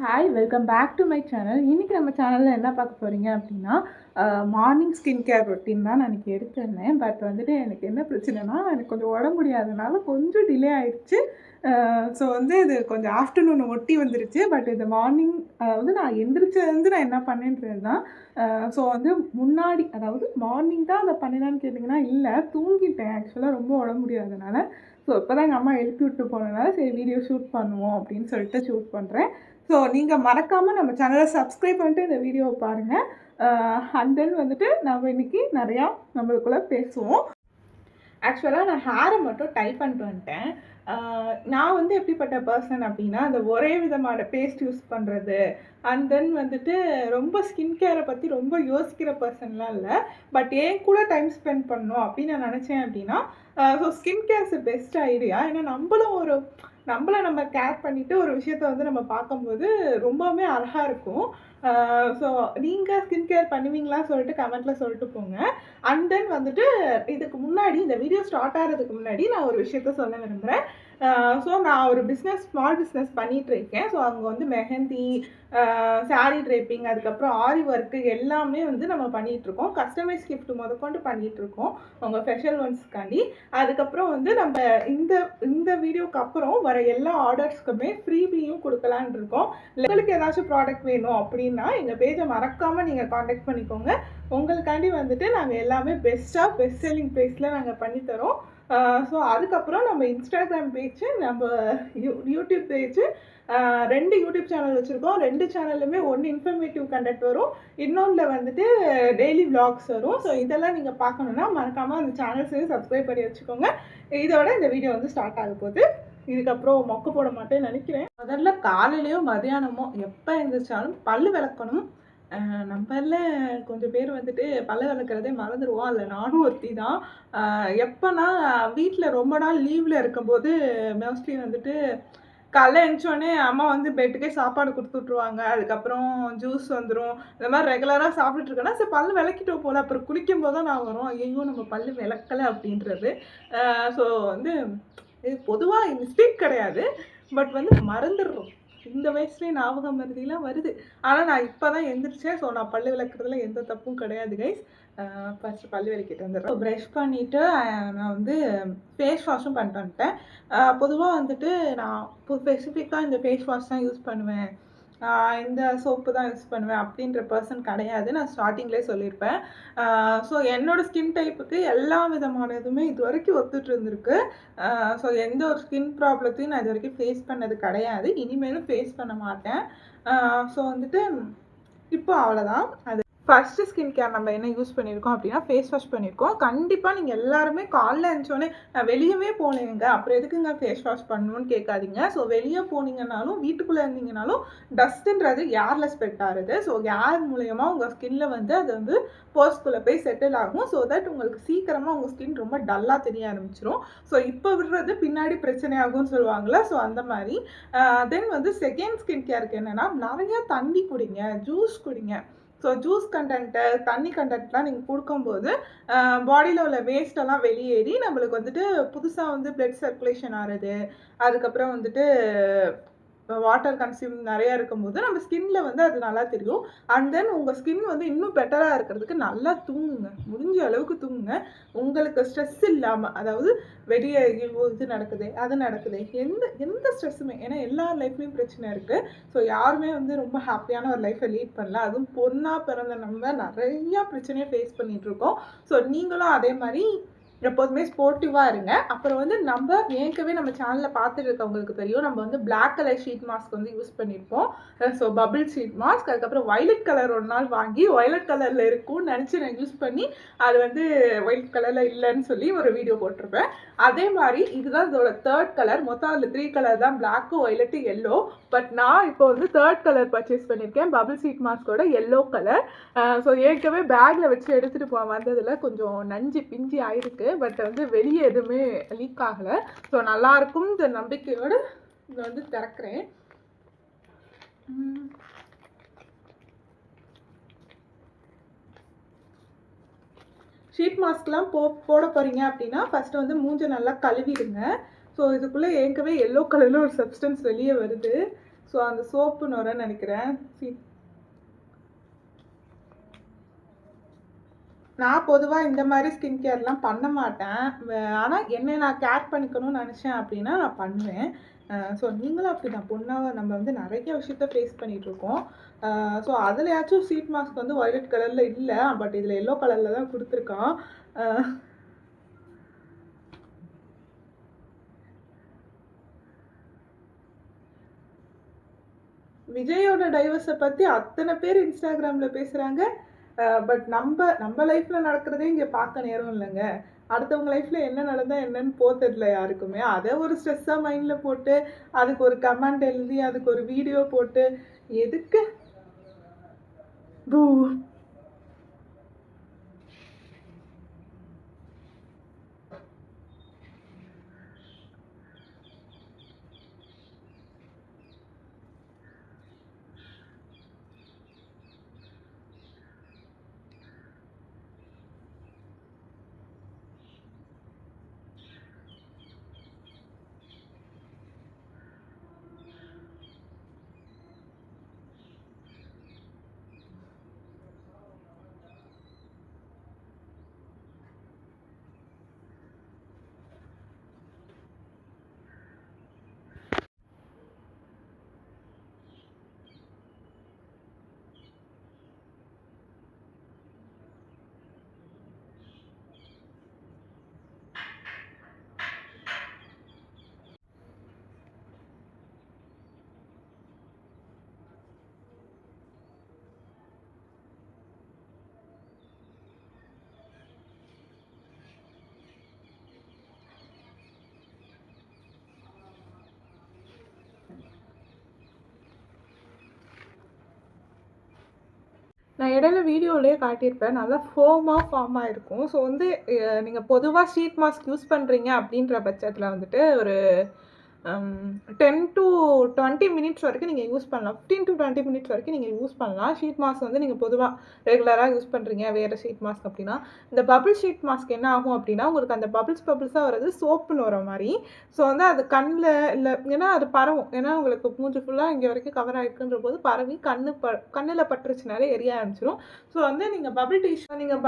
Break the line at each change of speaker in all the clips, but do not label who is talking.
Hi welcome back to my channel. இன்றைக்கி நம்ம சேனலில் என்ன பார்க்க போகிறீங்க அப்படின்னா மார்னிங் ஸ்கின் கேர் ரொட்டீன் தான் நான் இன்றைக்கி எடுத்திருந்தேன். பட் வந்துட்டு எனக்கு என்ன பிரச்சனைனா எனக்கு கொஞ்சம் உடம்பு முடியாதனால கொஞ்சம் டிலே ஆகிடுச்சு. ஸோ வந்து இது கொஞ்சம் ஆஃப்டர்நூன் ஒட்டி வந்துருச்சு. பட் இது மார்னிங் அதாவது நான் எந்திரிச்சதுலேருந்து நான் என்ன பண்ணேன்றது தான். ஸோ வந்து முன்னாடி அதாவது மார்னிங் தான் அதை பண்ணினான்னு கேட்டிங்கன்னா இல்லை, தூங்கிட்டேன் ஆக்சுவலாக ரொம்ப உடம்பு முடியாதனால. ஸோ இப்போ தான் எங்கள் அம்மா எழுப்பி விட்டு போனதுனால சரி வீடியோ ஷூட் பண்ணுவோம் அப்படின்னு சொல்லிட்டு ஷூட் பண்ணுறேன். ஸோ நீங்கள் மறக்காமல் நம்ம சேனலை சப்ஸ்கிரைப் பண்ணிட்டு இந்த வீடியோவை பாருங்கள். அண்ட் தென் வந்துட்டு நம்ம இன்றைக்கி நிறையா நம்மளுக்குள்ளே பேசுவோம். ஆக்சுவலாக நான் ஹேரை மட்டும் டைப் பண்ணிட்டு வந்துட்டேன். நான் வந்து எப்படிப்பட்ட பர்சன் அப்படின்னா, அந்த ஒரே விதமான பேஸ்ட் யூஸ் பண்ணுறது அண்ட் தென் வந்துட்டு ரொம்ப ஸ்கின் கேரை பற்றி ரொம்ப யோசிக்கிற பர்சன்லாம் இல்லை. பட் என் கூட டைம் ஸ்பெண்ட் பண்ணணும் அப்படின்னு நான் நினச்சேன் அப்படின்னா, so skin care is best idea. ஏன்னா நம்மளை நம்ம கேர் பண்ணிவிட்டு ஒரு விஷயத்த வந்து நம்ம பார்க்கும்போது ரொம்பவுமே அழகாக இருக்கும். ஸோ நீங்கள் ஸ்கின் கேர் பண்ணுவீங்களா சொல்லிட்டு கமெண்ட்டில் சொல்லிட்டு போங்க. அண்ட் தென் வந்துட்டு இதுக்கு முன்னாடி இந்த வீடியோ ஸ்டார்ட் ஆகிறதுக்கு முன்னாடி நான் ஒரு விஷயத்த சொல்ல விரும்புகிறேன். ஸோ நான் ஒரு ஸ்மால் பிஸ்னஸ் பண்ணிகிட்ருக்கேன். ஸோ அங்கே வந்து மெஹந்தி, சாரீ ட்ரேப்பிங், அதுக்கப்புறம் ஆரி ஒர்க்கு எல்லாமே வந்து நம்ம பண்ணிகிட்ருக்கோம். கஸ்டமைஸ் கிஃப்ட் முதற்கொண்டு பண்ணிகிட்ருக்கோம் உங்கள் ஸ்பெஷல் ஒன்ஸ்க்காண்டி. அதுக்கப்புறம் வந்து நம்ம இந்த வீடியோக்கு அப்புறம் வர எல்லா ஆர்டர்ஸ்க்குமே ஃப்ரீபியும் கொடுக்கலான் இருக்கோம். உங்களுக்கு ஏதாச்சும் ப்ராடக்ட் வேணும் அப்படின்னா எங்கள் பேஜை மறக்காமல் நீங்கள் காண்டாக்ட் பண்ணிக்கோங்க. உங்களுக்காண்டி வந்துட்டு நாங்கள் எல்லாமே பெஸ்ட் செல்லிங் ப்ரைஸில் நாங்கள் பண்ணித்தரோம். ஸோ அதுக்கப்புறம் நம்ம இன்ஸ்டாகிராம் பேஜு, நம்ம யூடியூப் பேஜு, 2 யூடியூப் சேனல் வச்சுருக்கோம். 2 சேனல்லுமே ஒன்று இன்ஃபர்மேட்டிவ் கண்டென்ட் வரும், இன்னொன்றில் வந்துட்டு டெய்லி விளாக்ஸ் வரும். ஸோ இதெல்லாம் நீங்கள் பார்க்கணுன்னா மறக்காமல் அந்த சேனல்ஸையும் சப்ஸ்கிரைப் பண்ணி வச்சுக்கோங்க. இதோட இந்த வீடியோ வந்து ஸ்டார்ட் ஆக போகுது. இதுக்கப்புறம் மொக்க போட மாட்டேன்னு நினைக்கிறேன். முதல்ல காலையிலையோ மதியானமோ எப்போ எழுந்திரிச்சாலும் பல் விளக்கணும். நம்மள கொஞ்சம் பேர் வந்துட்டு பல்ல விளக்குறதே மறந்துடுவோம். அதில் நானும் ஒருத்தி தான். எப்போனா வீட்டில் ரொம்ப நாள் லீவில் இருக்கும்போது மோஸ்ட்லி வந்துட்டு காலைல எழுந்தோடனே அம்மா வந்து பெட்டுக்கே சாப்பாடு கொடுத்துட்ருவாங்க. அதுக்கப்புறம் ஜூஸ் வந்துடும். இந்த மாதிரி ரெகுலராக சாப்பிட்டுருக்கேன்னா சரி பல் விளக்கிட்டோம் போல். அப்புறம் குளிக்கும் போது தான் நான் வரும் ஐயோ நம்ம பல் விளக்கலை அப்படின்றது. ஸோ வந்து இது பொதுவாக மிஸ்டேக் கிடையாது, பட் வந்து மறந்துடுறோம். இந்த வயசுலேயே ஞாபகம் மருதிலாம் வருது. ஆனால் நான் இப்போ தான் எந்திரிச்சேன். ஸோ நான் பல் விளக்குறதுல எந்த தப்பும் கிடையாது கைஸ். ஃபஸ்ட்டு பல் விளக்கிட்டு வந்துடுறேன். ப்ரஷ் பண்ணிவிட்டு நான் வந்து ஃபேஸ் வாஷும் பண்ணிட்டு வந்துட்டேன். பொதுவாக வந்துட்டு நான் ஸ்பெசிஃபிக்காக இந்த ஃபேஸ் வாஷ் தான் யூஸ் பண்ணுவேன், இந்த சோப்பு தான் யூஸ் பண்ணுவேன் அப்படின்ற பர்சன் கிடையாது. நான் ஸ்டார்டிங்லேயே சொல்லியிருப்பேன். ஸோ என்னோடய ஸ்கின் டைப்புக்கு எல்லா விதமான இதுவுமே இது வரைக்கும் ஒத்துட்டு இருந்திருக்கு. ஸோ எந்த ஒரு ஸ்கின் ப்ராப்ளத்தையும் நான் இது வரைக்கும் ஃபேஸ் பண்ணது கிடையாது, இனிமேலும் ஃபேஸ் பண்ண மாட்டேன். ஸோ வந்துட்டு இப்போ அவ்வளோதான். அது ஃபஸ்ட்டு ஸ்கின் கேர் நம்ம என்ன யூஸ் பண்ணியிருக்கோம் அப்படின்னா ஃபேஸ் வாஷ் பண்ணியிருக்கோம். கண்டிப்பாக நீங்கள் எல்லாருமே காலைல எழுந்தோடனே நான் வெளியவே போனேங்க அப்புறம் எதுக்குங்க ஃபேஸ் வாஷ் பண்ணணும்னு கேட்காதீங்க. ஸோ வெளியே போனீங்கன்னாலும் வீட்டுக்குள்ளே இருந்தீங்கனாலும் டஸ்ட்டுன்றது ஏரில் ஸ்ப்ரெட் ஆகுது. ஸோ ஏர் மூலயமா உங்கள் ஸ்கின்னில் வந்து அது வந்து போர்ஸ்குள்ளே போய் செட்டில் ஆகும். ஸோ தட் உங்களுக்கு சீக்கிரமாக உங்கள் ஸ்கின் ரொம்ப டல்லாக தெரிய ஆரம்பிச்சிடும். ஸோ இப்போ விடுறது பின்னாடி பிரச்சனையாகும்னு சொல்லுவாங்களா, ஸோ அந்த மாதிரி. தென் வந்து செகண்ட் ஸ்கின் கேருக்கு என்னென்னா நிறையா தண்ணி குடிங்க, ஜூஸ் குடிங்க. ஸோ ஜூஸ் கண்டென்ட்டு, தண்ணி கண்டென்ட்லாம் நீங்கள் கொடுக்கும்போது பாடியில் உள்ள வேஸ்ட்டெல்லாம் வெளியேறி நம்மளுக்கு வந்துட்டு புதுசாக வந்து பிளட் சர்க்குலேஷன் ஆகிறது, அதுக்கப்புறம் வந்துட்டு வாட்டர் கன்சியூம் நிறையா இருக்கும்போது நம்ம ஸ்கின்ல வந்து அது நல்லா தெரியும். அண்ட் தென் உங்கள் ஸ்கின் வந்து இன்னும் பெட்டராக இருக்கிறதுக்கு நல்லா தூங்குங்க, முடிஞ்ச அளவுக்கு தூங்குங்க. உங்களுக்கு ஸ்ட்ரெஸ் இல்லாமல், அதாவது வெளியே இது நடக்குது அது நடக்குது எந்த ஸ்ட்ரெஸ்ஸுமே, ஏன்னா எல்லா லைஃப்லேயும் பிரச்சனை இருக்குது. ஸோ யாருமே வந்து ரொம்ப ஹாப்பியான ஒரு லைஃப்பை லீட் பண்ணல. அதுவும் பொண்ணாக பிறந்த நம்ம நிறையா பிரச்சனையை ஃபேஸ் பண்ணிகிட்ருக்கோம். ஸோ நீங்களும் அதே மாதிரி எப்போதுமே ஸ்போர்ட்டிவாக இருங்க. அப்புறம் வந்து நம்ம நம்ம சேனலில் பார்த்துட்டு இருக்கவங்களுக்கு தெரியும், நம்ம வந்து பிளாக் கலர் ஷீட் மாஸ்க் வந்து யூஸ் பண்ணியிருப்போம். ஸோ பபிள் ஷீட் மாஸ்க், அதுக்கப்புறம் வயலட் கலர் ஒரு நாள் வாங்கி வயலட் கலரில் இருக்கும்னு நினச்சி நான் யூஸ் பண்ணி அது வந்து ஒயிட் கலரில் இல்லைன்னு சொல்லி ஒரு வீடியோ போட்டிருப்பேன். அதே மாதிரி இதுதான் இதோட 3rd கலர். மொத்தம் அதில் 3 கலர் தான், பிளாக்கு, ஒயலட்டு, எல்லோ. பட் நான் இப்போ வந்து 3rd கலர் பர்ச்சேஸ் பண்ணியிருக்கேன், பபிள் ஷீட் மாஸ்கோட எல்லோ கலர். ஸோ பேக்கில் வச்சு எடுத்துகிட்டு வந்ததில் கொஞ்சம் நஞ்சு பிஞ்சி ஆயிருக்கு. பட் வந்து வெளியே எதுவுமே லீக் ஆகலை. ஸோ நல்லாயிருக்கும் இந்த நம்பிக்கையோடு இதை வந்து திறக்கிறேன். ஷீட் மாஸ்க்லாம் போட போகிறீங்க அப்படின்னா ஃபஸ்ட்டு வந்து மூஞ்சை நல்லா கழுவிடுங்க. ஸோ இதுக்குள்ளே எல்லோ கலரில் ஒரு சப்ஸ்டன்ஸ் வெளியே வருது. ஸோ அந்த சோப்பு நுரன்னு நினைக்கிறேன். நான் பொதுவாக இந்த மாதிரி ஸ்கின் கேர்லாம் பண்ண மாட்டேன். ஆனால் என்னை நான் கேர் பண்ணிக்கணும்னு நினச்சேன் அப்படின்னா நான் பண்ணுவேன். ஸோ நீங்களும் அப்படி தான். பொண்ணாக நம்ம வந்து நிறைய விஷயத்த ஃபேஸ் பண்ணிகிட்ருக்கோம். ஸோ அதுலையாச்சும் ஷீட் மாஸ்க் வந்து வயலட் கலரில் இல்லை, பட் இதில் எல்லோ கலரில் தான் கொடுத்துருக்கான். விஜயோட டைவர்ஸை பற்றி அத்தனை பேர் இன்ஸ்டாகிராமில் பேசுகிறாங்க. பட் நம்ம லைஃப்பில் நடக்கிறதே இங்கே பார்க்க நேரம் இல்லைங்க. அடுத்தவங்க லைஃப்பில் என்ன நடந்தால் என்னன்னு தெரியல யாருக்குமே. அதை ஒரு ஸ்ட்ரெஸ்ஸாக மைண்டில் போட்டு அதுக்கு ஒரு கமெண்ட் எழுதி அதுக்கு ஒரு வீடியோ போட்டு எதுக்கு? பூ நான் இடையில வீடியோலேயே காட்டியிருப்பேன். நல்லா ஃபார்ம் ஆகிருக்கும். ஸோ வந்து நீங்கள் பொதுவாக ஷீட் மாஸ்க் யூஸ் பண்ணுறீங்க அப்படின்ற பட்சத்தில் வந்துட்டு ஒரு 10 to 20 மினிட்ஸ் வரைக்கும் நீங்கள் யூஸ் பண்ணலாம். 15 to 20 மினிட்ஸ் வரைக்கும் நீங்கள் யூஸ் பண்ணலாம். ஷீட் மாஸ்க் வந்து நீங்கள் பொதுவாக ரெகுலராக யூஸ் பண்ணுறீங்க வேறு ஷீட் மாஸ்க் அப்படின்னா. இந்த பபிள் ஷீட் மாஸ்க் என்ன ஆகும் அப்படின்னா உங்களுக்கு அந்த பபிள்ஸாக வர்றது சோப்புன்னு வர மாதிரி. ஸோ வந்து அது கண்ணில் இல்லை, ஏன்னா அது பரவும். ஏன்னா உங்களுக்கு மூஞ்சி ஃபுல்லாக இங்கே வரைக்கும் கவர் ஆகிருக்குன்ற போது பரவி கண்ணில் பட்டுருச்சுனாலே எரிய ஆரம்பிச்சிடும். ஸோ வந்து நீங்கள்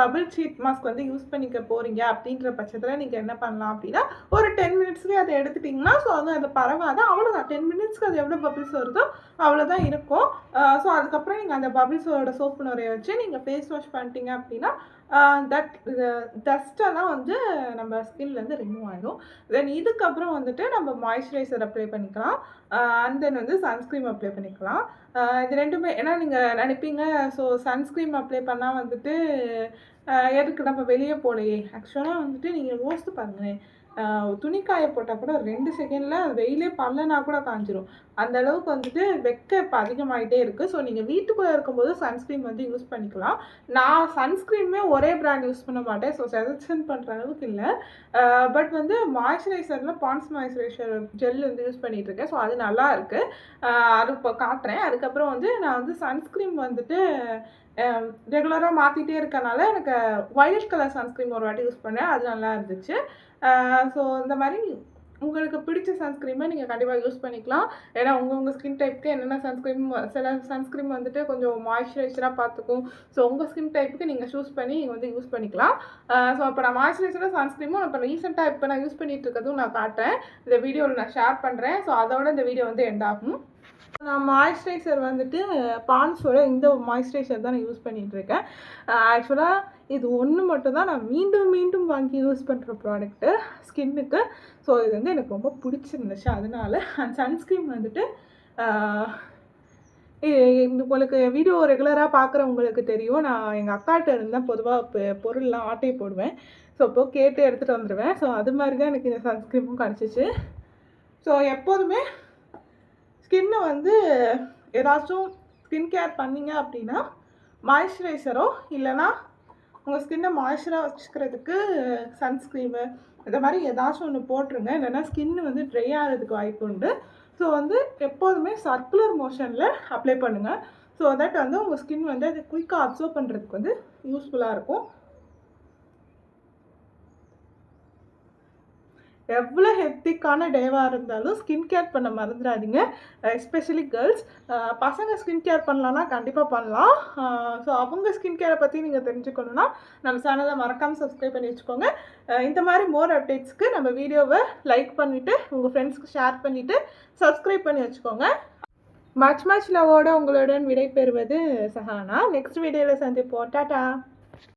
பபிள் ஷீட் மாஸ்க் வந்து யூஸ் பண்ணிக்க போகிறீங்க அப்படின்ற பட்சத்தில் நீங்கள் என்ன பண்ணலாம் அப்படின்னா ஒரு 10 மினிட்ஸ்லேயே அதை எடுத்துட்டிங்கன்னா ஸோ வந்து பரவாது. அவ்வளோதான். 10 மினிட்ஸ்க்கு அது எவ்வளோ பபிள்ஸ் வருதோ அவ்வளோதான் இருக்கும். ஸோ அதுக்கப்புறம் நீங்கள் அந்த பபிள்ஸோட சோப்பு நுரைய வச்சு நீங்கள் ஃபேஸ் வாஷ் பண்ணிட்டீங்க அப்படின்னா டஸ்ட்டெல்லாம் வந்து நம்ம ஸ்கின்லேருந்து ரிமூவ் ஆகிடும். தென் இதுக்கப்புறம் வந்துட்டு நம்ம மாய்ஸ்சரைசர் அப்ளை பண்ணிக்கலாம். அண்ட் தென் வந்து சன்ஸ்க்ரீம் அப்ளை பண்ணிக்கலாம். இது ரெண்டுமே ஏன்னா நீங்கள் நினைப்பீங்க ஸோ சன்ஸ்க்ரீம் அப்ளை பண்ணால் வந்துட்டு எதுக்கு நம்ம வெளியே போகலையே. ஆக்சுவலாக வந்துட்டு நீங்கள் யோசித்து பாருங்களேன், துணி காய போட்டால் கூட 2 செகண்டில் அது வெயிலே படலைனா கூட காஞ்சிரும். அந்த அளவுக்கு வந்துட்டு வெக்க இப்போ அதிகமாகிட்டே இருக்குது. ஸோ நீங்கள் வீட்டுக்குள்ளே இருக்கும்போது சன்ஸ்க்ரீம் வந்து யூஸ் பண்ணிக்கலாம். நான் சன்ஸ்க்ரீமே ஒரே பிராண்ட் யூஸ் பண்ண மாட்டேன். ஸோ சஜஷன் பண்ணுற அளவுக்கு இல்லை. பட் வந்து மாய்ஸ்சரைசரில் பாண்ட்ஸ் மாய்ஸ்சரைசர் ஜெல் வந்து யூஸ் பண்ணிகிட்ருக்கேன். ஸோ அது நல்லா இருக்குது. அது இப்போ காட்டுறேன். அதுக்கப்புறம் வந்து நான் வந்து சன்ஸ்க்ரீம் வந்துட்டு ரெகுலராக மாற்றிட்டே இருக்கனால எனக்கு வயலட் கலர் சன்ஸ்க்ரீம் ஒரு வாட்டி யூஸ் பண்ணேன். அது நல்லா இருந்துச்சு. ஸோ இந்த மாதிரி உங்களுக்கு பிடிச்ச சன்ஸ்க்ரீமை நீங்கள் கண்டிப்பாக யூஸ் பண்ணிக்கலாம். ஏன்னா உங்கள் ஸ்கின் டைப்புக்கு என்னென்ன சில சன்ஸ்க்ரீம் வந்துட்டு கொஞ்சம் மாய்ஸ்சரைசராக பார்த்துக்கும். ஸோ உங்கள் ஸ்கின் டைப்புக்கு நீங்கள் சூஸ் பண்ணி நீங்கள் வந்து யூஸ் பண்ணிக்கலாம். ஸோ இப்போ நான் மாய்ஸ்சரைசரும் சன்ஸ்க்ரீமும் இப்போ ரீசெண்டாக இப்போ நான் யூஸ் பண்ணிகிட்டு இருக்கிறதும் நான் காட்டுறேன். இந்த வீடியோவில் நான் ஷேர் பண்ணுறேன். ஸோ அதோட இந்த வீடியோ வந்து எண்ட் ஆகும். நான் மாய்ஸ்சரைசர் வந்துட்டு பாண்ட்ஸோட இந்த மாய்ஸ்சரைசர் தான் நான் யூஸ் பண்ணிகிட்ருக்கேன். ஆக்சுவலாக இது ஒன்று மட்டும் தான் நான் மீண்டும் மீண்டும் வாங்கி யூஸ் பண்ணுற ப்ராடக்ட்டு ஸ்கின்னுக்கு. ஸோ இது வந்து எனக்கு ரொம்ப பிடிச்சிருந்துச்சு. அதனால அந்த சன்ஸ்க்ரீம் வந்துட்டு உங்களுக்கு வீடியோ ரெகுலராக பார்க்குறவங்களுக்கு தெரியும். நான் எங்கள் அக்காட்ட இருந்தால் பொதுவாக பொருள்லாம் ஆட்டை போடுவேன். ஸோ அப்போது கேட்டு எடுத்துகிட்டு வந்துடுவேன். ஸோ அது மாதிரி தான் எனக்கு இந்த சன்ஸ்க்ரீமும் கிடச்சிச்சு. ஸோ எப்போதுமே ஸ்கின்னை வந்து ஏதாச்சும் ஸ்கின் கேர் பண்ணிங்க அப்படின்னா மாய்ஸ்சரைசரோ இல்லைனா உங்கள் ஸ்கின்னை மாய்ஸ்சராக வச்சுக்கிறதுக்கு சன்ஸ்க்ரீமு இந்த மாதிரி ஏதாச்சும் ஒன்று போட்டுருங்க. இல்லைன்னா ஸ்கின்னு வந்து ட்ரை ஆகிறதுக்கு வாய்ப்பு உண்டு. ஸோ வந்து எப்போதுமே சர்க்குலர் மோஷனில் அப்ளை பண்ணுங்கள். ஸோ தட் வந்து உங்கள் ஸ்கின் வந்து அது குயிக்காக அப்சர்வ் பண்ணுறதுக்கு வந்து யூஸ்ஃபுல்லாக இருக்கும். எவ்வளோ ஹெக்டிக்கான டேவாக இருந்தாலும் ஸ்கின் கேர் பண்ண மறந்துடாதீங்க. Especially girls. பசங்க ஸ்கின் கேர் பண்ணலான்னா கண்டிப்பாக பண்ணலாம். ஸோ அவங்க ஸ்கின் கேரை பற்றி நீங்கள் தெரிஞ்சுக்கணுன்னா நம்ம சேனலை மறக்காமல் சப்ஸ்கிரைப் பண்ணி வச்சுக்கோங்க. இந்த மாதிரி மோர் அப்டேட்ஸ்க்கு நம்ம வீடியோவை லைக் பண்ணிவிட்டு உங்கள் ஃப்ரெண்ட்ஸ்க்கு ஷேர் பண்ணிவிட்டு சப்ஸ்கிரைப் பண்ணி வச்சுக்கோங்க. மச் லவோட உங்களுடன் விடை பெறுவது சஹானா. நெக்ஸ்ட் வீடியோவில் சந்திப்போம். டாடா.